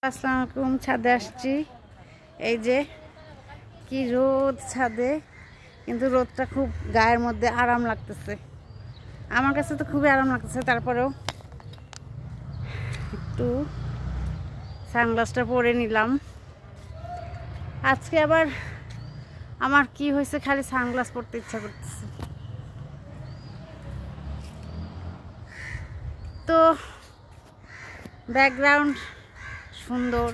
আসসালামু আলাইকুম। ছাদে আসছি। এই যে কি রোদ ছাদে, কিন্তু রোদটা খুব গায়ের মধ্যে আরাম লাগতেছে। আমার কাছে তো খুবই আরাম লাগতেছে। তারপরেও একটু সানগ্লাসটা পরে নিলাম। আজকে আবার আমার কি হয়েছে, খালি সানগ্লাস পরতে ইচ্ছা করতেছে। তো ব্যাকগ্রাউন্ড সুন্দর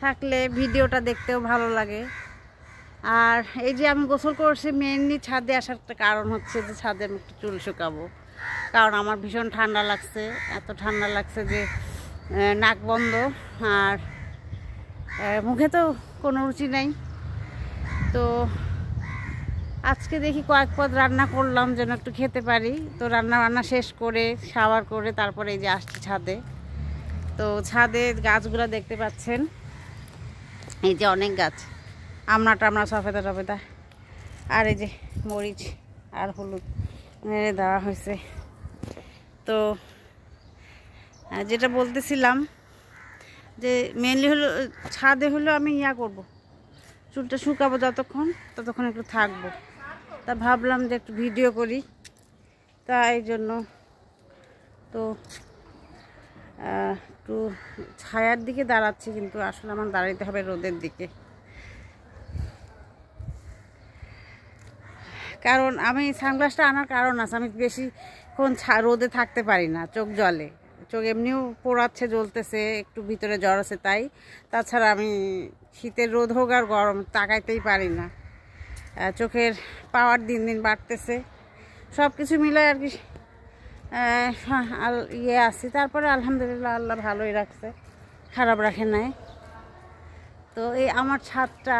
থাকলে ভিডিওটা দেখতেও ভালো লাগে। আর এই যে আমি গোসল করছি, মেনলি ছাদে আসার একটা কারণ হচ্ছে যে ছাদে আমি একটু চুল শুকাবো, কারণ আমার ভীষণ ঠান্ডা লাগছে। এত ঠান্ডা লাগছে যে নাক বন্ধ, আর মুখে তো কোনো রুচি নেই। তো আজকে দেখি কয়েক পদ রান্না করলাম যেন একটু খেতে পারি। তো রান্না শেষ করে শাওয়ার করে তারপরে এই যে আসছি ছাদে। তো ছাদে গাছগুলো দেখতে পাচ্ছেন, এই যে অনেক গাছ, আমরা সফেদা, আর এই যে মরিচ আর হলুদ মেরে দেওয়া হয়েছে। তো যেটা বলতেছিলাম যে মেনলি হলো ছাদে হলো আমি করব, চুলটা শুকাবো, ততক্ষণ একটু থাকবো। তা ভাবলাম যে একটু ভিডিও করি, তাই জন্য তো একটু ছায়ার দিকে দাঁড়াচ্ছি, কিন্তু আসলে আমার দাঁড়াইতে হবে রোদের দিকে। কারণ আমি সানগ্লাসটা আনার কারণ আছে, আমি বেশিক্ষণ রোদে থাকতে পারি না, চোখ জ্বলে, চোখ এমনিও পোড়াচ্ছে, জ্বলতেছে, একটু ভিতরে জ্বর আছে তাই। তাছাড়া আমি শীতের রোদ হোক আর গরম তাকাইতেই পারি না। চোখের পাওয়ার দিন দিন বাড়তেছে, সব কিছু মিলে আর কি আছি। তারপরে আলহামদুলিল্লাহ আল্লাহ ভালোই রাখছে, খারাপ রাখে নাই। তো এই আমার ছাদটা,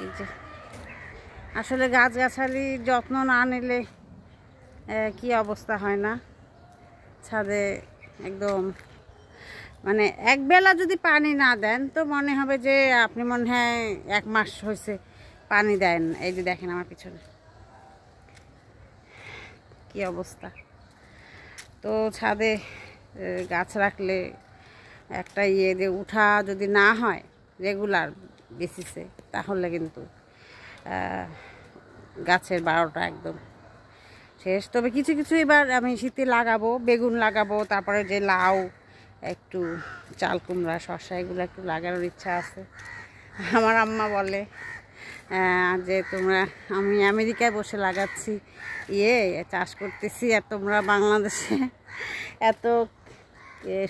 এই যে আসলে গাছগাছালি যত্ন না নিলে কি অবস্থা হয় না। ছাদে একদম মানে একবেলা যদি পানি না দেন তো মনে হবে যে আপনি মনে হয় 1 মাস হয়েছে পানি দেন। এই যে দেখেন আমার পিছনে কি অবস্থা। তো ছাদে গাছ রাখলে একটা যে উঠা যদি না হয় রেগুলার বেসিসে, তাহলে কিন্তু গাছের 12টা একদম শেষ। তবে কিছু এবার আমি শীতে লাগাবো, বেগুন লাগাবো, তারপরে যে লাউ, একটু চাল কুমড়া, শসা, এগুলো একটু লাগানোর ইচ্ছা আছে। আমার আম্মা বলে যে আমি আমেরিকায় বসে লাগাচ্ছি, চাষ করতেছি, আর তোমরা বাংলাদেশে এত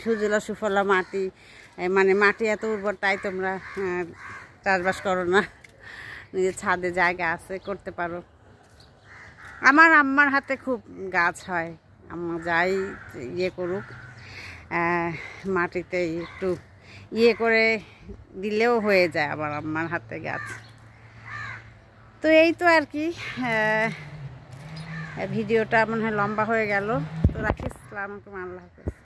সুজলা সুফলা মাটি, মানে মাটি এত উর্বর, তাই তোমরা চাষবাস করো না, নিজের ছাদে জায়গা আছে, করতে পারো। আমার আম্মার হাতে খুব গাছ হয়, আম্মা যাই করুক মাটিতে একটু করে দিলেও হয়ে যায় আমার আম্মার হাতে গাছ। তো এই তো আর কি, ভিডিওটা মনে হয় লম্বা হয়ে গেল। তো রাখি, আসসালামু আলাইকুম, আল্লাহ হাফেজ।